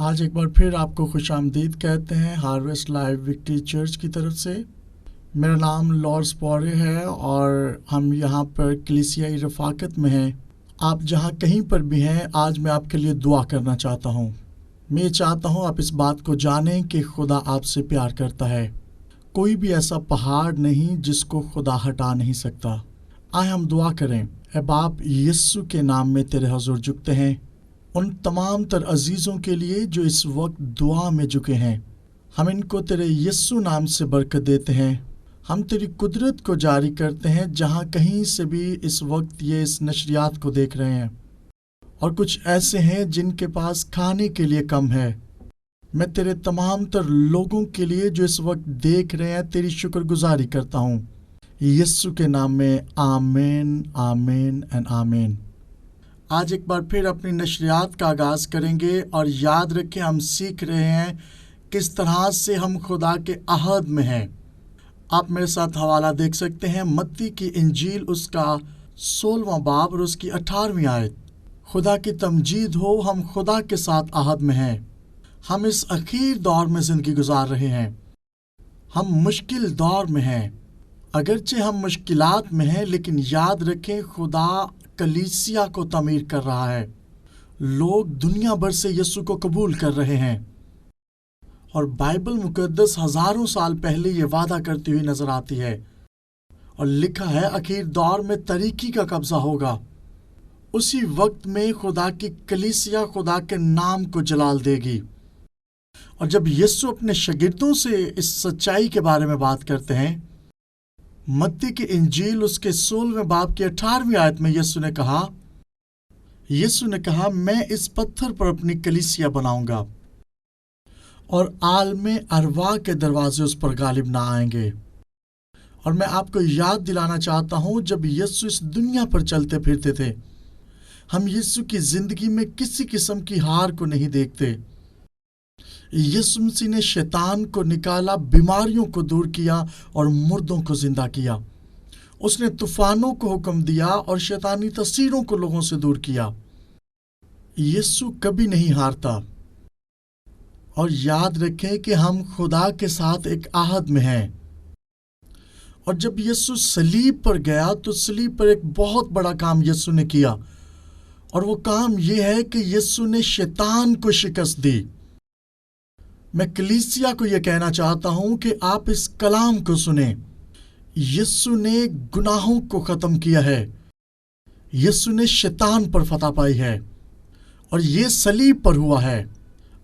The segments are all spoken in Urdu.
آج ایک بار پھر آپ کو خوش آمدید کہتے ہیں ہارویسٹ لائف وکٹری چرچ کی طرف سے۔ میرا نام لارس پورے ہے اور ہم یہاں پر کلیسیائی رفاقت میں ہیں۔ آپ جہاں کہیں پر بھی ہیں، آج میں آپ کے لیے دعا کرنا چاہتا ہوں۔ میں چاہتا ہوں آپ اس بات کو جانیں کہ خدا آپ سے پیار کرتا ہے۔ کوئی بھی ایسا پہاڑ نہیں جس کو خدا ہٹا نہیں سکتا۔ آئے ہم دعا کریں۔ اے باپ، یسوع کے نام میں تیرے حضور جھکتے ہیں، ان تمام تر عزیزوں کے لیے جو اس وقت دعا میں جھکے ہیں۔ ہم ان کو تیرے یسوع نام سے برکت دیتے ہیں۔ ہم تیری قدرت کو جاری کرتے ہیں جہاں کہیں سے بھی اس وقت یہ اس نشریات کو دیکھ رہے ہیں، اور کچھ ایسے ہیں جن کے پاس کھانے کے لیے کم ہے۔ میں تیرے تمام تر لوگوں کے لیے جو اس وقت دیکھ رہے ہیں تیری شکر گزاری کرتا ہوں، یسوع کے نام میں آمین آمین اینڈ آمین۔ آج ایک بار پھر اپنی نشریات کا آغاز کریں گے، اور یاد رکھیں ہم سیکھ رہے ہیں کس طرح سے ہم خدا کے عہد میں ہیں۔ آپ میرے ساتھ حوالہ دیکھ سکتے ہیں، متی کی انجیل اس کا 16واں باب اور اس کی 18ویں آیت۔ خدا کی تمجید ہو، ہم خدا کے ساتھ عہد میں ہیں۔ ہم اس اخیر دور میں زندگی گزار رہے ہیں۔ ہم مشکل دور میں ہیں۔ اگرچہ ہم مشکلات میں ہیں، لیکن یاد رکھیں خدا کلیسیا کو تعمیر کر رہا ہے۔ لوگ دنیا بھر سے یسوع کو قبول کر رہے ہیں، اور بائبل مقدس ہزاروں سال پہلے یہ وعدہ کرتی ہوئی نظر آتی ہے، اور لکھا ہے اخیر دور میں تاریکی کا قبضہ ہوگا۔ اسی وقت میں خدا کی کلیسیا خدا کے نام کو جلال دے گی۔ اور جب یسوع اپنے شاگردوں سے اس سچائی کے بارے میں بات کرتے ہیں، متی کی انجیل اس کے 16ویں باب کی 18ویں آیت میں یسوع نے کہا میں اس پتھر پر اپنی کلیسیا بناؤں گا، اور عالم ارواح کے دروازے اس پر غالب نہ آئیں گے۔ اور میں آپ کو یاد دلانا چاہتا ہوں، جب یسوع اس دنیا پر چلتے پھرتے تھے، ہم یسوع کی زندگی میں کسی قسم کی ہار کو نہیں دیکھتے۔ یسوع مسیح نے شیطان کو نکالا، بیماریوں کو دور کیا اور مردوں کو زندہ کیا۔ اس نے طوفانوں کو حکم دیا اور شیطانی تاثیروں کو لوگوں سے دور کیا۔ یسوع کبھی نہیں ہارتا۔ اور یاد رکھیں کہ ہم خدا کے ساتھ ایک عہد میں ہیں۔ اور جب یسوع صلیب پر گیا تو صلیب پر ایک بہت بڑا کام یسوع نے کیا، اور وہ کام یہ ہے کہ یسوع نے شیطان کو شکست دی۔ میں کلیسیا کو یہ کہنا چاہتا ہوں کہ آپ اس کلام کو سنیں۔ یسوع نے گناہوں کو ختم کیا ہے۔ یسوع نے شیطان پر فتح پائی ہے، اور یہ صلیب پر ہوا ہے۔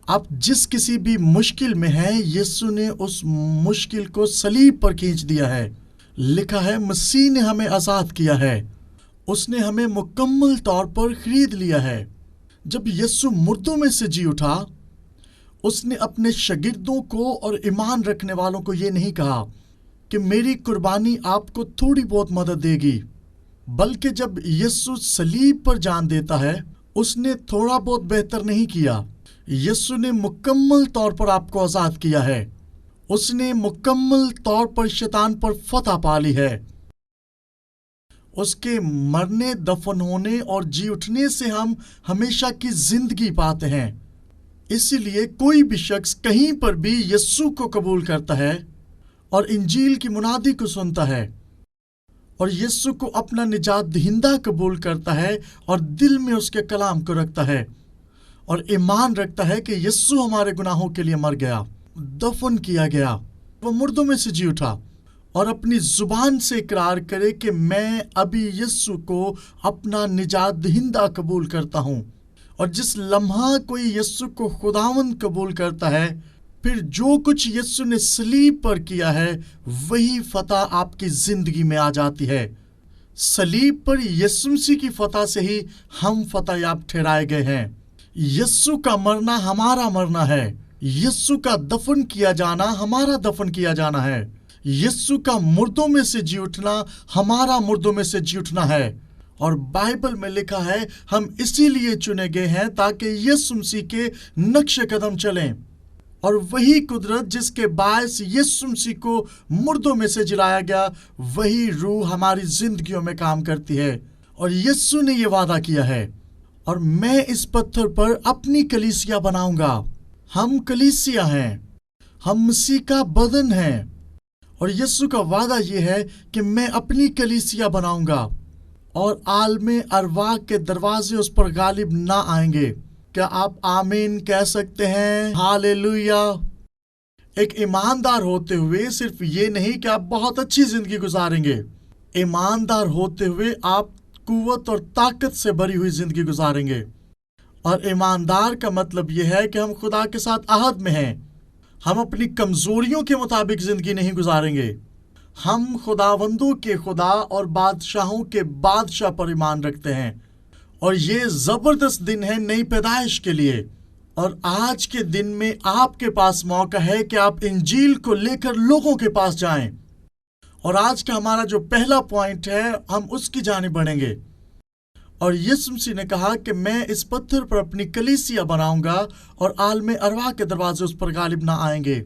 آپ جس کسی بھی مشکل میں ہیں، یسوع نے اس مشکل کو صلیب پر کھینچ دیا ہے۔ لکھا ہے مسیح نے ہمیں آزاد کیا ہے، اس نے ہمیں مکمل طور پر خرید لیا ہے۔ جب یسوع مردوں میں سے جی اٹھا، اس نے اپنے شاگردوں کو اور ایمان رکھنے والوں کو یہ نہیں کہا کہ میری قربانی آپ کو تھوڑی بہت مدد دے گی، بلکہ جب یسوع صلیب پر جان دیتا ہے، اس نے تھوڑا بہت بہتر نہیں کیا۔ یسوع نے مکمل طور پر آپ کو آزاد کیا ہے۔ اس نے مکمل طور پر شیطان پر فتح پا لی ہے۔ اس کے مرنے، دفن ہونے اور جی اٹھنے سے ہم ہمیشہ کی زندگی پاتے ہیں۔ اسی لیے کوئی بھی شخص کہیں پر بھی یسوع کو قبول کرتا ہے اور انجیل کی منادی کو سنتا ہے، اور یسوع کو اپنا نجات دہندہ قبول کرتا ہے، اور دل میں اس کے کلام کو رکھتا ہے، اور ایمان رکھتا ہے کہ یسوع ہمارے گناہوں کے لیے مر گیا، دفن کیا گیا، وہ مردوں میں سے جی اٹھا، اور اپنی زبان سے اقرار کرے کہ میں ابھی یسوع کو اپنا نجات دہندہ قبول کرتا ہوں۔ اور جس لمحہ کوئی یسوع کو خداوند قبول کرتا ہے، پھر جو کچھ یسوع نے صلیب پر کیا ہے وہی فتح آپ کی زندگی میں آ جاتی ہے۔ صلیب پر یسوع مسیح کی فتح سے ہی ہم فتح یاب ٹھہرائے گئے ہیں۔ یسوع کا مرنا ہمارا مرنا ہے، یسوع کا دفن کیا جانا ہمارا دفن کیا جانا ہے، یسوع کا مردوں میں سے جی اٹھنا ہمارا مردوں میں سے جی اٹھنا ہے۔ اور بائبل میں لکھا ہے ہم اسی لیے چنے گئے ہیں تاکہ یسوع مسیح کے نقش قدم چلیں، اور وہی قدرت جس کے باعث یسوع مسیح کو مردوں میں سے جلایا گیا، وہی روح ہماری زندگیوں میں کام کرتی ہے۔ اور یسوع نے یہ وعدہ کیا ہے، اور میں اس پتھر پر اپنی کلیسیا بناؤں گا۔ ہم کلیسیا ہیں، ہم مسیح کا بدن ہیں، اور یسوع کا وعدہ یہ ہے کہ میں اپنی کلیسیا بناؤں گا اور عالم ارواح کے دروازے اس پر غالب نہ آئیں گے۔ کیا آپ آمین کہہ سکتے ہیں؟ ہاللیلویا۔ ایک ایماندار ہوتے ہوئے صرف یہ نہیں کہ آپ بہت اچھی زندگی گزاریں گے، ایماندار ہوتے ہوئے آپ قوت اور طاقت سے بھری ہوئی زندگی گزاریں گے۔ اور ایماندار کا مطلب یہ ہے کہ ہم خدا کے ساتھ عہد میں ہیں، ہم اپنی کمزوریوں کے مطابق زندگی نہیں گزاریں گے، ہم خداوندوں کے خدا اور بادشاہوں کے بادشاہ پر ایمان رکھتے ہیں۔ اور یہ زبردست دن ہے نئی پیدائش کے لیے، اور آج کے دن میں آپ کے پاس موقع ہے کہ آپ انجیل کو لے کر لوگوں کے پاس جائیں۔ اور آج کا ہمارا جو پہلا پوائنٹ ہے، ہم اس کی جانب بڑھیں گے۔ اور یسوع مسیح نے کہا کہ میں اس پتھر پر اپنی کلیسیا بناؤں گا اور عالم ارواح کے دروازے اس پر غالب نہ آئیں گے۔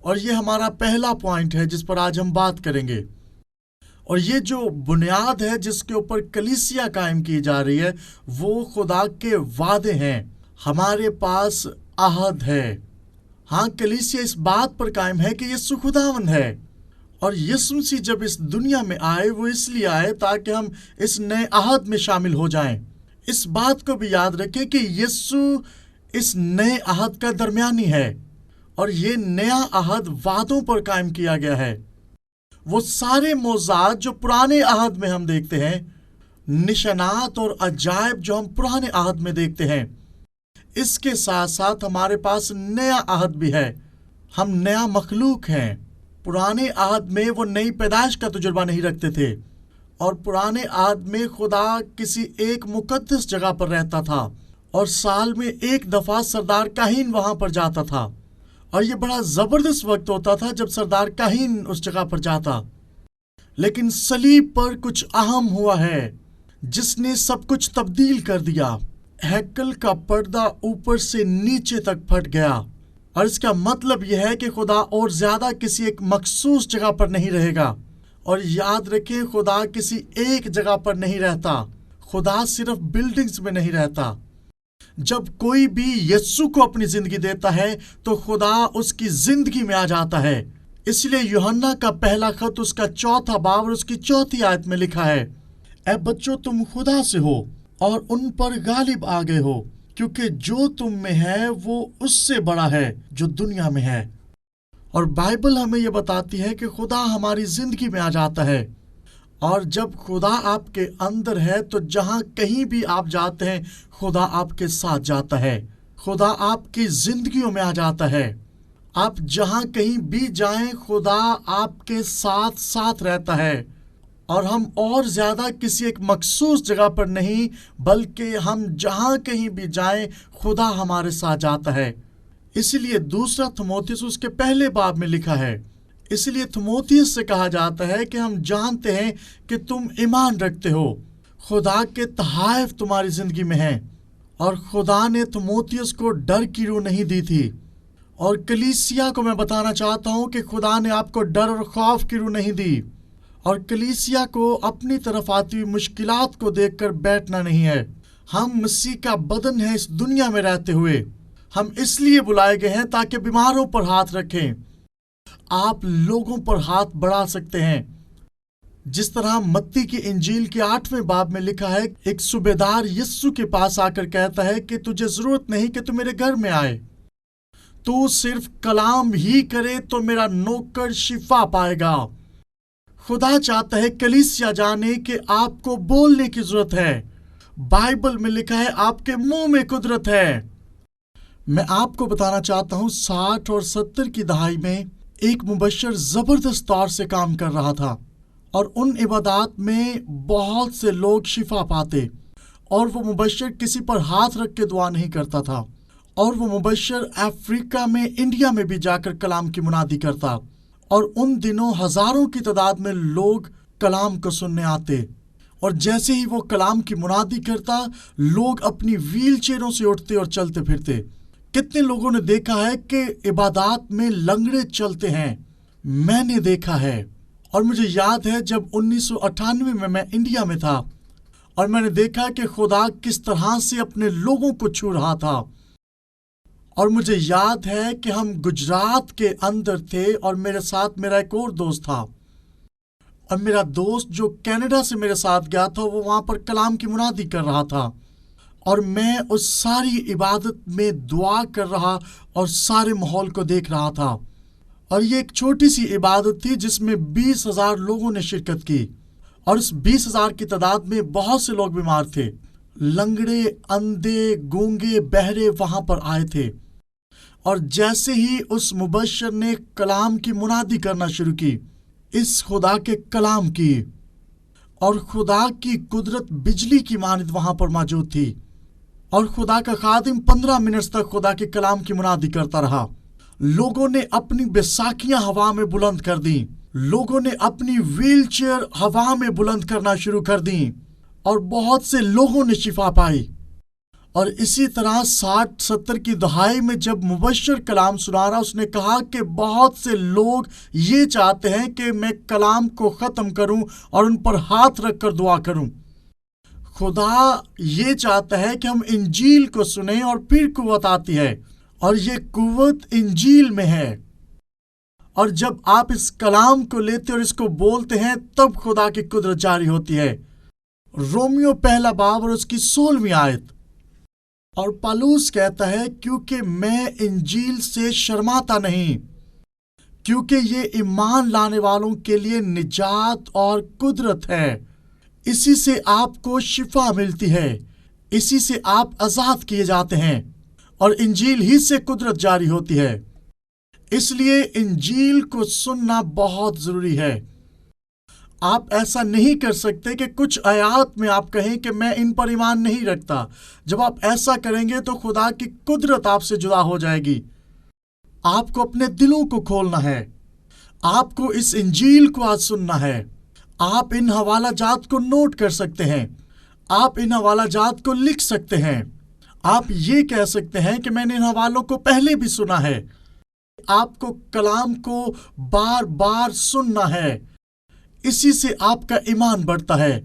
اور یہ ہمارا پہلا پوائنٹ ہے جس پر آج ہم بات کریں گے۔ اور یہ جو بنیاد ہے جس کے اوپر کلیسیا قائم کی جا رہی ہے، وہ خدا کے وعدے ہیں۔ ہمارے پاس عہد ہے۔ ہاں، کلیسیا اس بات پر قائم ہے کہ یسوع خداوند ہے، اور یسوع مسیح جب اس دنیا میں آئے وہ اس لیے آئے تاکہ ہم اس نئے عہد میں شامل ہو جائیں۔ اس بات کو بھی یاد رکھیں کہ یسوع اس نئے عہد کا درمیانی ہے، اور یہ نیا عہد وعدوں پر قائم کیا گیا ہے۔ وہ سارے معجزات جو پرانے عہد میں ہم دیکھتے ہیں، نشانات اور عجائب جو ہم پرانے عہد میں دیکھتے ہیں، اس کے ساتھ ساتھ ہمارے پاس نیا عہد بھی ہے۔ ہم نیا مخلوق ہیں۔ پرانے عہد میں وہ نئی پیدائش کا تجربہ نہیں رکھتے تھے، اور پرانے عہد میں خدا کسی ایک مقدس جگہ پر رہتا تھا، اور سال میں ایک دفعہ سردار کاہن وہاں پر جاتا تھا، اور یہ بڑا زبردست وقت ہوتا تھا جب سردار کاہن اس جگہ پر جاتا۔ لیکن صلیب پر کچھ اہم ہوا ہے جس نے سب کچھ تبدیل کر دیا۔ ہیکل کا پردہ اوپر سے نیچے تک پھٹ گیا، اور اس کا مطلب یہ ہے کہ خدا اور زیادہ کسی ایک مخصوص جگہ پر نہیں رہے گا۔ اور یاد رکھیں، خدا کسی ایک جگہ پر نہیں رہتا، خدا صرف بلڈنگز میں نہیں رہتا۔ جب کوئی بھی یسوع کو اپنی زندگی دیتا ہے تو خدا اس کی زندگی میں آ جاتا ہے۔ اس لیے یوحنا کا پہلا خط اس کا 4 باب اور اس کی 4 آیت میں لکھا ہے، اے بچوں، تم خدا سے ہو اور ان پر غالب آ گئے ہو، کیونکہ جو تم میں ہے وہ اس سے بڑا ہے جو دنیا میں ہے۔ اور بائبل ہمیں یہ بتاتی ہے کہ خدا ہماری زندگی میں آ جاتا ہے، اور جب خدا آپ کے اندر ہے تو جہاں کہیں بھی آپ جاتے ہیں خدا آپ کے ساتھ جاتا ہے، خدا آپ کی زندگیوں میں آ جاتا ہے۔ آپ جہاں کہیں بھی جائیں خدا آپ کے ساتھ ساتھ رہتا ہے، اور ہم اور زیادہ کسی ایک مخصوص جگہ پر نہیں، بلکہ ہم جہاں کہیں بھی جائیں خدا ہمارے ساتھ جاتا ہے۔ اسی لیے دوسرا تھموتیوس اس کے پہلے باب میں لکھا ہے، اس لیے تھموتیوس سے کہا جاتا ہے کہ ہم جانتے ہیں کہ تم ایمان رکھتے ہو، خدا کے تحائف تمہاری زندگی میں ہیں۔ اور خدا نے تھموتیوس کو ڈر کی روح نہیں دی تھی، اور کلیسیا کو میں بتانا چاہتا ہوں کہ خدا نے آپ کو ڈر اور خوف کی روح نہیں دی، اور کلیسیا کو اپنی طرف آتی ہوئی مشکلات کو دیکھ کر بیٹھنا نہیں ہے۔ ہم مسیح کا بدن ہیں اس دنیا میں رہتے ہوئے، ہم اس لیے بلائے گئے ہیں تاکہ بیماروں پر ہاتھ رکھیں۔ آپ لوگوں پر ہاتھ بڑھا سکتے ہیں، جس طرح متی کی انجیل کے 8ویں باب میں لکھا ہے، ایک صوبیدار یسوع کے پاس آ کر کہتا ہے کہ تجھے ضرورت نہیں کہ تو میرے گھر میں آئے، تو صرف کلام ہی کرے تو میرا نوکر شفا پائے گا۔ خدا چاہتا ہے کلیسیا جانے کہ آپ کو بولنے کی ضرورت ہے۔ بائبل میں لکھا ہے آپ کے منہ میں قدرت ہے۔ میں آپ کو بتانا چاہتا ہوں 60 اور 70 کی دہائی میں ایک مبشر زبردست طور سے کام کر رہا تھا، اور ان عبادات میں بہت سے لوگ شفا پاتے، اور وہ مبشر کسی پر ہاتھ رکھ کے دعا نہیں کرتا تھا، اور وہ مبشر افریقہ میں، انڈیا میں بھی جا کر کلام کی منادی کرتا، اور ان دنوں ہزاروں کی تعداد میں لوگ کلام کو سننے آتے، اور جیسے ہی وہ کلام کی منادی کرتا لوگ اپنی ویل چیئروں سے اٹھتے اور چلتے پھرتے۔ کتنے لوگوں نے دیکھا ہے کہ عبادات میں لنگڑے چلتے ہیں، میں نے دیکھا ہے۔ اور مجھے یاد ہے جب 1998 میں انڈیا میں تھا، اور میں نے دیکھا کہ خدا کس طرح سے اپنے لوگوں کو چھو رہا تھا، اور مجھے یاد ہے کہ ہم گجرات کے اندر تھے اور میرے ساتھ میرا ایک اور دوست تھا، اور میرا دوست جو کینیڈا سے میرے ساتھ گیا تھا وہ وہاں پر کلام کی منادی کر رہا تھا، اور میں اس ساری عبادت میں دعا کر رہا اور سارے ماحول کو دیکھ رہا تھا، اور یہ ایک چھوٹی سی عبادت تھی جس میں 20,000 لوگوں نے شرکت کی، اور اس 20,000 کی تعداد میں بہت سے لوگ بیمار تھے، لنگڑے، اندھے، گونگے، بہرے وہاں پر آئے تھے، اور جیسے ہی اس مبشر نے کلام کی منادی کرنا شروع کی، اس خدا کے کلام کی، اور خدا کی قدرت بجلی کی مانند وہاں پر موجود تھی، اور خدا کا خادم 15 منٹ تک خدا کے کلام کی منادی کرتا رہا۔ لوگوں نے اپنی بیساکھیاں ہوا میں بلند کر دیں، لوگوں نے اپنی ویل چیئر ہوا میں بلند کرنا شروع کر دیں، اور بہت سے لوگوں نے شفا پائی۔ اور اسی طرح 60-70 کی دہائی میں جب مبشر کلام سنا رہا، اس نے کہا کہ بہت سے لوگ یہ چاہتے ہیں کہ میں کلام کو ختم کروں اور ان پر ہاتھ رکھ کر دعا کروں۔ خدا یہ چاہتا ہے کہ ہم انجیل کو سنیں اور پھر قوت آتی ہے، اور یہ قوت انجیل میں ہے، اور جب آپ اس کلام کو لیتے اور اس کو بولتے ہیں تب خدا کی قدرت جاری ہوتی ہے۔ رومیو پہلا باب اور اس کی 16ویں آیت۔ اور پالوس کہتا ہے کیونکہ میں انجیل سے شرماتا نہیں، کیونکہ یہ ایمان لانے والوں کے لیے نجات اور قدرت ہے، اسی سے آپ کو شفا ملتی ہے، اسی سے آپ آزاد کیے جاتے ہیں، اور انجیل ہی سے قدرت جاری ہوتی ہے۔ اس لیے انجیل کو سننا بہت ضروری ہے۔ آپ ایسا نہیں کر سکتے کہ کچھ آیات میں آپ کہیں کہ میں ان پر ایمان نہیں رکھتا۔ جب آپ ایسا کریں گے تو خدا کی قدرت آپ سے جدا ہو جائے گی۔ آپ کو اپنے دلوں کو کھولنا ہے، آپ کو اس انجیل کو آج سننا ہے۔ آپ ان حوالہ جات کو نوٹ کر سکتے ہیں، آپ ان حوالہ جات کو لکھ سکتے ہیں، آپ یہ کہہ سکتے ہیں کہ میں نے ان حوالوں کو پہلے بھی سنا ہے۔ آپ کو کلام کو بار بار سننا ہے، اسی سے آپ کا ایمان بڑھتا ہے۔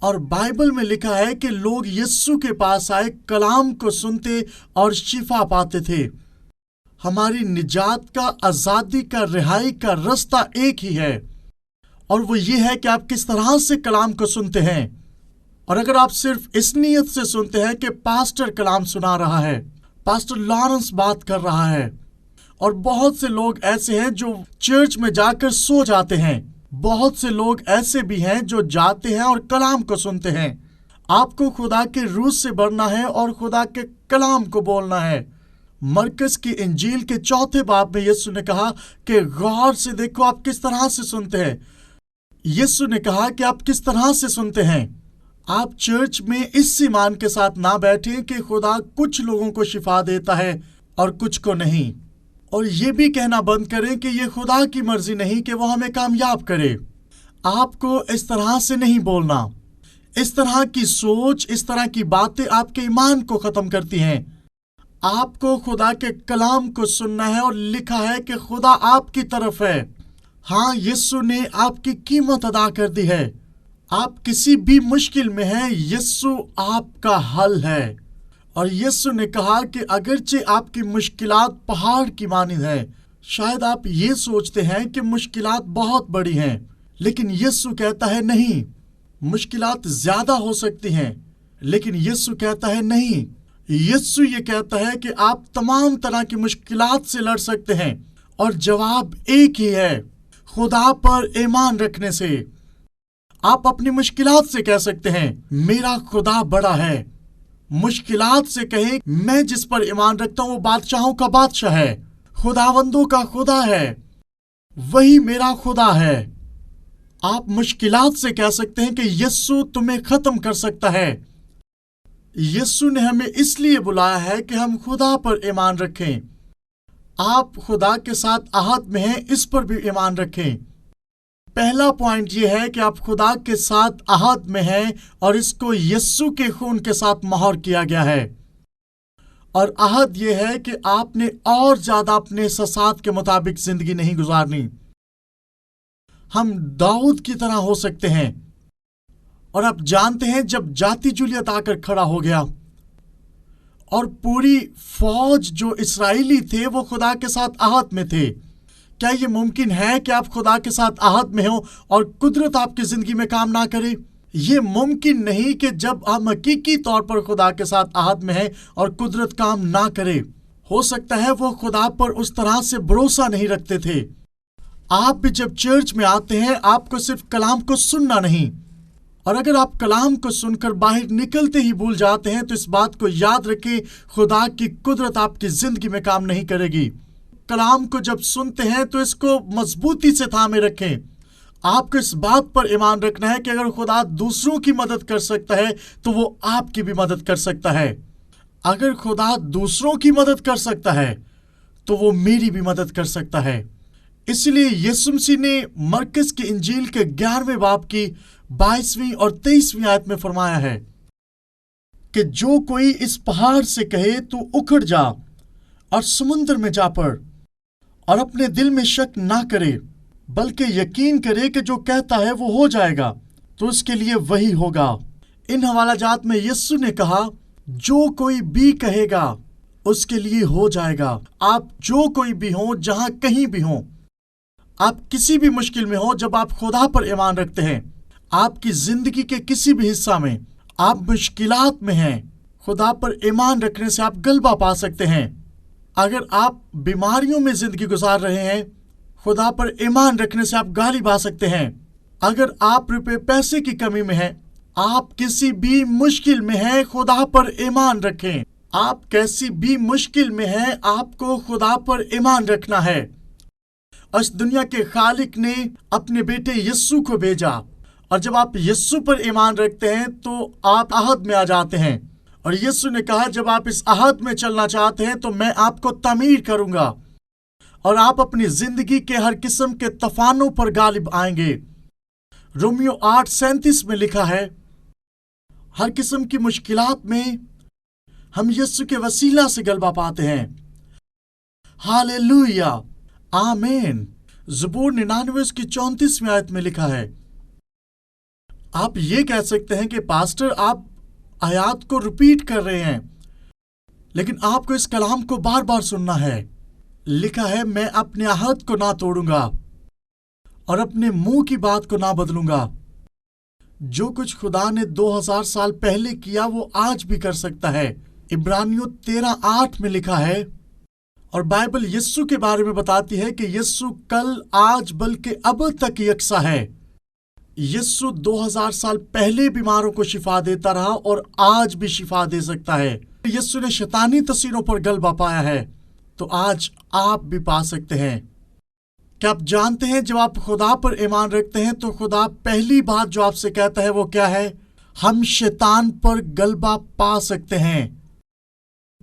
اور بائبل میں لکھا ہے کہ لوگ یسوع کے پاس آئے، کلام کو سنتے اور شفا پاتے تھے۔ ہماری نجات کا، آزادی کا، رہائی کا راستہ ایک ہی ہے، اور وہ یہ ہے کہ آپ کس طرح سے کلام کو سنتے ہیں۔ اور اگر آپ صرف اس نیت سے سنتے ہیں کہ پاسٹر کلام سنا رہا ہے، پاسٹر لارنس بات کر رہا ہے، اور بہت سے لوگ ایسے ہیں جو چرچ میں جا کر سو جاتے ہیں، بہت سے لوگ ایسے بھی ہیں جو جاتے ہیں اور کلام کو سنتے ہیں۔ آپ کو خدا کے روح سے بھرنا ہے اور خدا کے کلام کو بولنا ہے۔ مرکز کی انجیل کے 4 باب میں یسوع نے کہا کہ غور سے دیکھو آپ کس طرح سے سنتے ہیں۔ یسوع نے کہا کہ آپ کس طرح سے سنتے ہیں۔ آپ چرچ میں اس ایمان کے ساتھ نہ بیٹھیں کہ خدا کچھ لوگوں کو شفا دیتا ہے اور کچھ کو نہیں، اور یہ بھی کہنا بند کریں کہ یہ خدا کی مرضی نہیں کہ وہ ہمیں کامیاب کرے۔ آپ کو اس طرح سے نہیں بولنا۔ اس طرح کی سوچ، اس طرح کی باتیں آپ کے ایمان کو ختم کرتی ہیں۔ آپ کو خدا کے کلام کو سننا ہے، اور لکھا ہے کہ خدا آپ کی طرف ہے۔ ہاں، یسوع نے آپ کی قیمت ادا کر دی ہے۔ آپ کسی بھی مشکل میں ہیں، یسوع آپ کا حل ہے۔ اور یسوع نے کہا کہ اگرچہ آپ کی مشکلات پہاڑ کی مانند ہیں، شاید آپ یہ سوچتے ہیں کہ مشکلات بہت بڑی ہیں، لیکن یسوع کہتا ہے نہیں، مشکلات زیادہ ہو سکتی ہیں، لیکن یسوع کہتا ہے نہیں۔ یسوع یہ کہتا ہے کہ آپ تمام طرح کی مشکلات سے لڑ سکتے ہیں، اور جواب ایک ہی ہے، خدا پر ایمان رکھنے سے۔ آپ اپنی مشکلات سے کہہ سکتے ہیں میرا خدا بڑا ہے۔ مشکلات سے کہیں میں جس پر ایمان رکھتا ہوں وہ بادشاہوں کا بادشاہ ہے، خداوندوں کا خدا ہے، وہی میرا خدا ہے۔ آپ مشکلات سے کہہ سکتے ہیں کہ یسوع تمہیں ختم کر سکتا ہے۔ یسوع نے ہمیں اس لیے بلایا ہے کہ ہم خدا پر ایمان رکھیں۔ آپ خدا کے ساتھ عہد میں ہیں، اس پر بھی ایمان رکھیں۔ پہلا پوائنٹ یہ ہے کہ آپ خدا کے ساتھ عہد میں ہیں، اور اس کو یسوع کے خون کے ساتھ مہر کیا گیا ہے۔ اور عہد یہ ہے کہ آپ نے اور زیادہ اپنے احساسات کے مطابق زندگی نہیں گزارنی۔ ہم داؤد کی طرح ہو سکتے ہیں۔ اور آپ جانتے ہیں جب جاتی جولیت آ کر کھڑا ہو گیا اور پوری فوج جو اسرائیلی تھے وہ خدا کے ساتھ عہد میں تھے۔ کیا یہ ممکن ہے کہ آپ خدا کے ساتھ عہد میں ہوں اور قدرت آپ کی زندگی میں کام نہ کرے؟ یہ ممکن نہیں کہ جب ہم حقیقی طور پر خدا کے ساتھ عہد میں ہیں اور قدرت کام نہ کرے۔ ہو سکتا ہے وہ خدا پر اس طرح سے بھروسہ نہیں رکھتے تھے۔ آپ بھی جب چرچ میں آتے ہیں، آپ کو صرف کلام کو سننا نہیں، اور اگر آپ کلام کو سن کر باہر نکلتے ہی بھول جاتے ہیں تو اس بات کو یاد رکھیں، خدا کی قدرت آپ کی زندگی میں کام نہیں کرے گی۔ کلام کو جب سنتے ہیں تو اس کو مضبوطی سے تھامے رکھیں۔ آپ کو اس بات پر ایمان رکھنا ہے کہ اگر خدا دوسروں کی مدد کر سکتا ہے تو وہ آپ کی بھی مدد کر سکتا ہے۔ اگر خدا دوسروں کی مدد کر سکتا ہے تو وہ میری بھی مدد کر سکتا ہے۔ اس لیے یسوع مسیح نے مرکز کی انجیل کے 11ویں باب کی 22ویں اور 23ویں آیت میں فرمایا ہے کہ جو کوئی اس پہاڑ سے کہے تو اکھڑ جا اور سمندر میں جا پڑ، اور اپنے دل میں شک نہ کرے بلکہ یقین کرے کہ جو کہتا ہے وہ ہو جائے گا، تو اس کے لیے وہی ہوگا۔ ان حوالہ جات میں یسوع نے کہا جو کوئی بھی کہے گا اس کے لیے ہو جائے گا۔ آپ جو کوئی بھی ہوں، جہاں کہیں بھی ہوں، آپ کسی بھی مشکل میں ہوں، جب آپ خدا پر ایمان رکھتے ہیں، آپ کی زندگی کے کسی بھی حصہ میں آپ مشکلات میں ہیں، خدا پر ایمان رکھنے سے آپ غلبہ پا سکتے ہیں۔ اگر آپ بیماریوں میں زندگی گزار رہے ہیں، خدا پر ایمان رکھنے سے آپ غالب آ سکتے ہیں۔ اگر آپ روپے پیسے کی کمی میں ہیں، آپ کسی بھی مشکل میں ہیں، خدا پر ایمان رکھیں۔ آپ کیسی بھی مشکل میں ہیں، آپ کو خدا پر ایمان رکھنا ہے۔ اس دنیا کے خالق نے اپنے بیٹے یسوع کو بھیجا، اور جب آپ یسوع پر ایمان رکھتے ہیں تو آپ عہد میں آ جاتے ہیں، اور یسوع نے کہا جب آپ اس عہد میں چلنا چاہتے ہیں تو میں آپ کو تعمیر کروں گا، اور آپ اپنی زندگی کے ہر قسم کے طوفانوں پر غالب آئیں گے۔ رومیو 8:37 میں لکھا ہے، ہر قسم کی مشکلات میں ہم یسوع کے وسیلہ سے غلبہ پاتے ہیں۔ ہاللویا، آمین۔ زبور 99 اس کی 34ویں آیت میں لکھا ہے۔ آپ یہ کہہ سکتے ہیں کہ پاسٹر آپ آیات کو ریپیٹ کر رہے ہیں، لیکن آپ کو اس کلام کو بار بار سننا ہے۔ لکھا ہے میں اپنے عہد کو نہ توڑوں گا اور اپنے منہ کی بات کو نہ بدلوں گا۔ جو کچھ خدا نے 2000 سال پہلے کیا وہ آج بھی کر سکتا ہے۔ عبرانیوں 13:8 میں لکھا ہے، اور بائبل یسوع کے بارے میں بتاتی ہے کہ یسوع کل، آج بلکہ اب تک یکساں ہے۔ یسوع 2000 سال پہلے بیماروں کو شفا دیتا رہا اور آج بھی شفا دے سکتا ہے۔ یسوع نے شیطانی تاثیروں پر غلبہ پایا ہے، تو آج آپ بھی پا سکتے ہیں۔ کیا آپ جانتے ہیں جب آپ خدا پر ایمان رکھتے ہیں تو خدا پہلی بات جو آپ سے کہتا ہے وہ کیا ہے؟ ہم شیطان پر غلبہ پا سکتے ہیں۔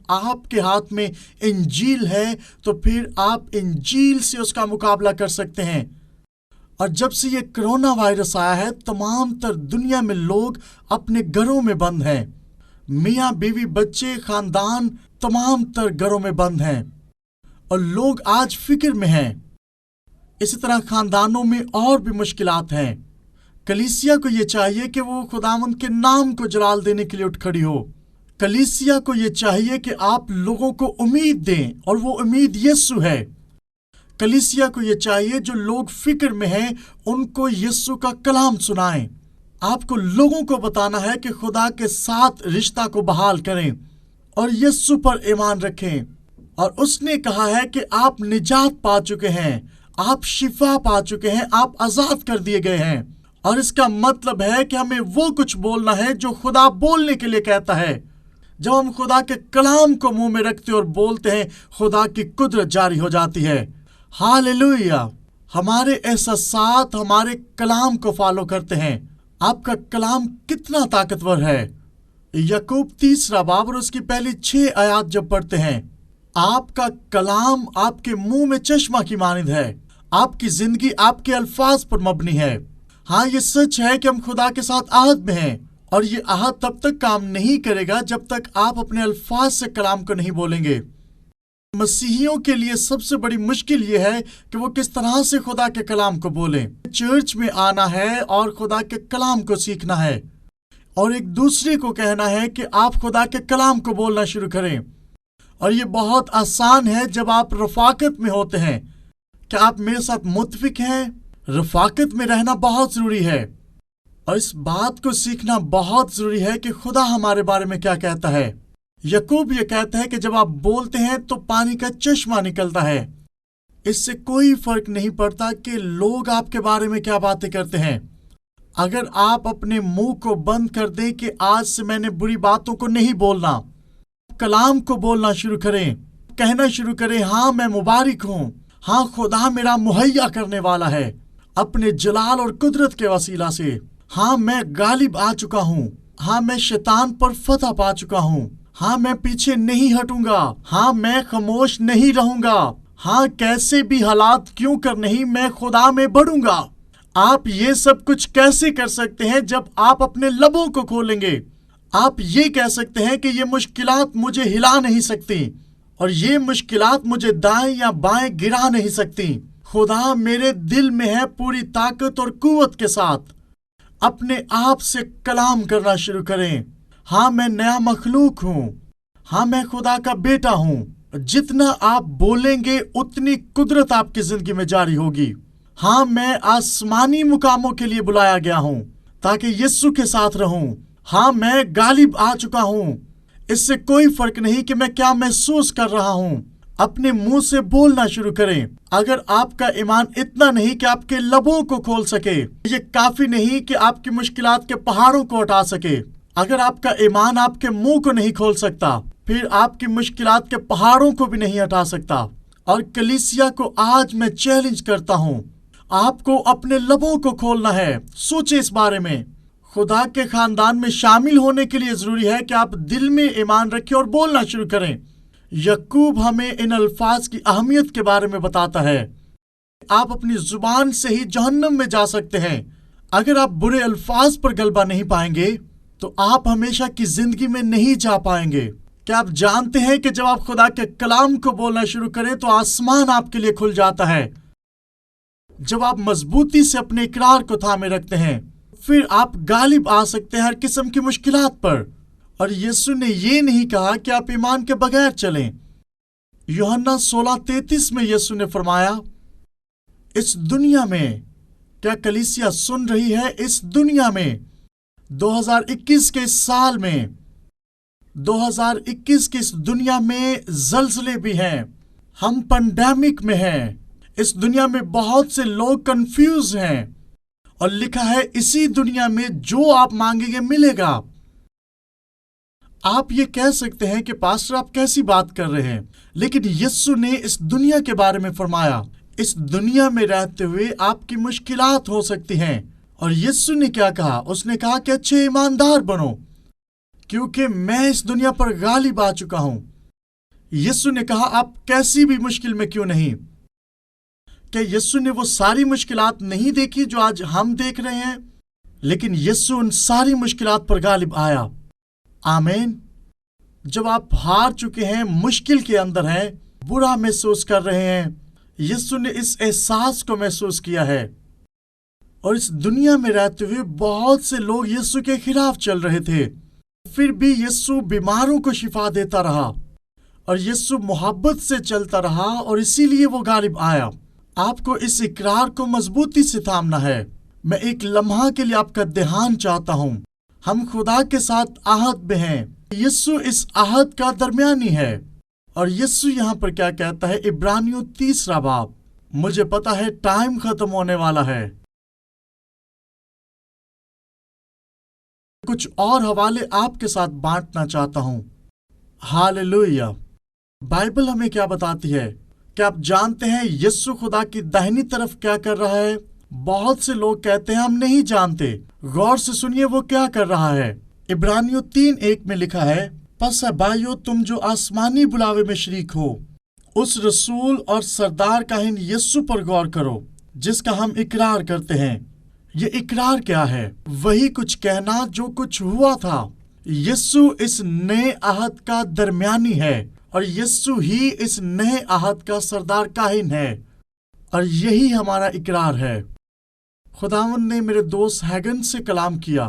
آپ کے ہاتھ میں انجیل ہے تو پھر آپ انجیل سے اس کا مقابلہ کر سکتے ہیں۔ اور جب سے یہ کرونا وائرس آیا ہے، تمام تر دنیا میں لوگ اپنے گھروں میں بند ہیں۔ میاں بیوی بچے خاندان تمام تر گھروں میں بند ہیں، اور لوگ آج فکر میں ہیں۔ اسی طرح خاندانوں میں اور بھی مشکلات ہیں۔ کلیسیا کو یہ چاہیے کہ وہ خداوند کے نام کو جلال دینے کے لیے اٹھ کھڑی ہو۔ کلیسیا کو یہ چاہیے کہ آپ لوگوں کو امید دیں، اور وہ امید یسوع ہے۔ کلیسیا کو یہ چاہیے جو لوگ فکر میں ہیں ان کو یسوع کا کلام سنائیں۔ آپ کو لوگوں کو بتانا ہے کہ خدا کے ساتھ رشتہ کو بحال کریں اور یسوع پر ایمان رکھیں۔ اور اس نے کہا ہے کہ آپ نجات پا چکے ہیں، آپ شفا پا چکے ہیں، آپ آزاد کر دیے گئے ہیں۔ اور اس کا مطلب ہے کہ ہمیں وہ کچھ بولنا ہے جو خدا بولنے کے لیے کہتا ہے۔ جب ہم خدا کے کلام کو منہ میں رکھتے اور بولتے ہیں، خدا کی قدرت جاری ہو جاتی ہے۔ ہاللویا! ہمارے احساسات ہمارے کلام کو فالو کرتے ہیں۔ آپ کا کلام کتنا طاقتور ہے۔ یعقوب 3 باب اور اس کی پہلی 6 آیات جب پڑھتے ہیں، آپ کا کلام آپ کے منہ میں چشمہ کی مانند ہے۔ آپ کی زندگی آپ کے الفاظ پر مبنی ہے۔ ہاں، یہ سچ ہے کہ ہم خدا کے ساتھ عہد میں ہیں، اور یہ عہد تب تک کام نہیں کرے گا جب تک آپ اپنے الفاظ سے کلام کو نہیں بولیں گے۔ مسیحیوں کے لیے سب سے بڑی مشکل یہ ہے کہ وہ کس طرح سے خدا کے کلام کو بولیں۔ چرچ میں آنا ہے اور خدا کے کلام کو سیکھنا ہے۔ اور ایک دوسرے کو کہنا ہے کہ آپ خدا کے کلام کو بولنا شروع کریں۔ اور یہ بہت آسان ہے جب آپ رفاقت میں ہوتے ہیں۔ کیا آپ میرے ساتھ متفق ہیں؟ رفاقت میں رہنا بہت ضروری ہے، اور اس بات کو سیکھنا بہت ضروری ہے کہ خدا ہمارے بارے میں کیا کہتا ہے۔ یعقوب یہ کہتا ہے کہ جب آپ بولتے ہیں تو پانی کا چشمہ نکلتا ہے۔ اس سے کوئی فرق نہیں پڑتا کہ لوگ آپ کے بارے میں کیا باتیں کرتے ہیں۔ اگر آپ اپنے منہ کو بند کر دیں کہ آج سے میں نے بری باتوں کو نہیں بولنا، کلام کو بولنا شروع کریں، کہنا شروع کریں، ہاں میں مبارک ہوں، ہاں خدا میرا مہیا کرنے والا ہے اپنے جلال اور قدرت کے وسیلہ سے، ہاں میں غالب آ چکا ہوں، ہاں میں شیطان پر فتح پا چکا ہوں، ہاں میں پیچھے نہیں ہٹوں گا، ہاں میں خاموش نہیں رہوں گا، ہاں کیسے بھی حالات کیوں کر نہیں، میں خدا میں بڑھوں گا۔ آپ یہ سب کچھ کیسے کر سکتے ہیں؟ جب آپ اپنے لبوں کو کھولیں گے۔ آپ یہ کہہ سکتے ہیں کہ یہ مشکلات مجھے ہلا نہیں سکتی، اور یہ مشکلات مجھے دائیں یا بائیں گرا نہیں سکتی۔ خدا میرے دل میں ہے پوری طاقت اور قوت کے ساتھ۔ اپنے آپ سے کلام کرنا شروع کریں، ہاں میں نیا مخلوق ہوں، ہاں میں خدا کا بیٹا ہوں۔ جتنا آپ بولیں گے اتنی قدرت آپ کی زندگی میں جاری ہوگی۔ ہاں میں آسمانی مقاموں کے لیے بلایا گیا ہوں تاکہ یسوع کے ساتھ رہوں۔ ہاں میں غالب آ چکا ہوں۔ اس سے کوئی فرق نہیں کہ میں کیا محسوس کر رہا ہوں۔ اپنے منہ سے بولنا شروع کریں۔ اگر آپ کا ایمان اتنا نہیں کہ آپ کے لبوں کو کھول سکے، یہ کافی نہیں کہ آپ کی مشکلات کے پہاڑوں کو ہٹا سکے۔ اگر آپ کا ایمان آپ کے منہ کو نہیں کھول سکتا، پھر آپ کی مشکلات کے پہاڑوں کو بھی نہیں ہٹا سکتا۔ اور کلیسیا کو آج میں چیلنج کرتا ہوں، آپ کو اپنے لبوں کو کھولنا ہے۔ سوچیں اس بارے میں۔ خدا کے خاندان میں شامل ہونے کے لیے ضروری ہے کہ آپ دل میں ایمان رکھیں اور بولنا شروع کریں۔ یعقوب ہمیں ان الفاظ کی اہمیت کے بارے میں بتاتا ہے۔ آپ اپنی زبان سے ہی جہنم میں جا سکتے ہیں۔ اگر آپ برے الفاظ پر غلبہ نہیں پائیں گے تو آپ ہمیشہ کی زندگی میں نہیں جا پائیں گے۔ کیا آپ جانتے ہیں کہ جب آپ خدا کے کلام کو بولنا شروع کریں تو آسمان آپ کے لیے کھل جاتا ہے؟ جب آپ مضبوطی سے اپنے اقرار کو تھامے رکھتے ہیں، پھر آپ غالب آ سکتے ہیں ہر قسم کی مشکلات پر۔ اور یسوع نے یہ نہیں کہا کہ آپ ایمان کے بغیر چلیں۔ یوحنا 16:33 میں یسوع نے فرمایا، اس دنیا میں، کیا کلیسیا سن رہی ہے؟ اس دنیا میں 2021 کے اس سال میں، 2021 کی اس دنیا میں زلزلے بھی ہیں، ہم پینڈیمک میں ہیں، اس دنیا میں بہت سے لوگ کنفیوز ہیں، اور لکھا ہے اسی دنیا میں جو آپ مانگیں گے ملے گا۔ آپ یہ کہہ سکتے ہیں کہ پاسٹر آپ کیسی بات کر رہے ہیں، لیکن یسوع نے اس دنیا کے بارے میں فرمایا۔ اس دنیا میں رہتے ہوئے آپ کی مشکلات ہو سکتی ہیں، اور یسوع نے کیا کہا؟ اس نے کہا کہ اچھے ایماندار بنو، کیونکہ میں اس دنیا پر غالب آ چکا ہوں۔ یسوع نے کہا آپ کیسی بھی مشکل میں کیوں نہیں؟ کہ یسوع نے وہ ساری مشکلات نہیں دیکھی جو آج ہم دیکھ رہے ہیں، لیکن یسوع ان ساری مشکلات پر غالب آیا۔ آمین۔ جب آپ ہار چکے ہیں، مشکل کے اندر ہیں، برا محسوس کر رہے ہیں، یسوع نے اس احساس کو محسوس کیا ہے۔ اور اس دنیا میں رہتے ہوئے بہت سے لوگ یسوع کے خلاف چل رہے تھے، پھر بھی یسوع بیماروں کو شفا دیتا رہا، اور یسوع محبت سے چلتا رہا، اور اسی لیے وہ غالب آیا۔ آپ کو اس اقرار کو مضبوطی سے تھامنا ہے۔ میں ایک لمحہ کے لیے آپ کا دھیان چاہتا ہوں۔ ہم خدا کے ساتھ عہد میں ہیں۔ یسوع اس عہد کا درمیانی ہے۔ اور یسوع یہاں پر کیا کہتا ہے؟ عبرانیوں 3 باب۔ مجھے پتا ہے ٹائم ختم ہونے والا ہے۔ کچھ اور حوالے آپ کے ساتھ بانٹنا چاہتا ہوں۔ ہاللویا۔ بائبل ہمیں کیا بتاتی ہے؟ کیا آپ جانتے ہیں یسوع خدا کی داہنی طرف کیا کر رہا ہے؟ بہت سے لوگ کہتے ہیں ہم نہیں جانتے۔ غور سے سنیے وہ کیا کر رہا ہے۔ عبرانیوں 3:1 میں لکھا ہے، پس بھائیو تم جو آسمانی بلاوے میں شریک ہو، اس رسول اور سردار کاہن یسوع پر غور کرو، جس کا ہم اقرار کرتے ہیں۔ یہ اقرار کیا ہے؟ وہی کچھ کہنا جو کچھ ہوا تھا۔ یسوع اس نئے عہد کا درمیانی ہے، اور یسوع ہی اس نئے عہد کا سردار کاہن ہے، اور یہی ہمارا اقرار ہے۔ خداوند نے میرے دوست ہیگن سے کلام کیا،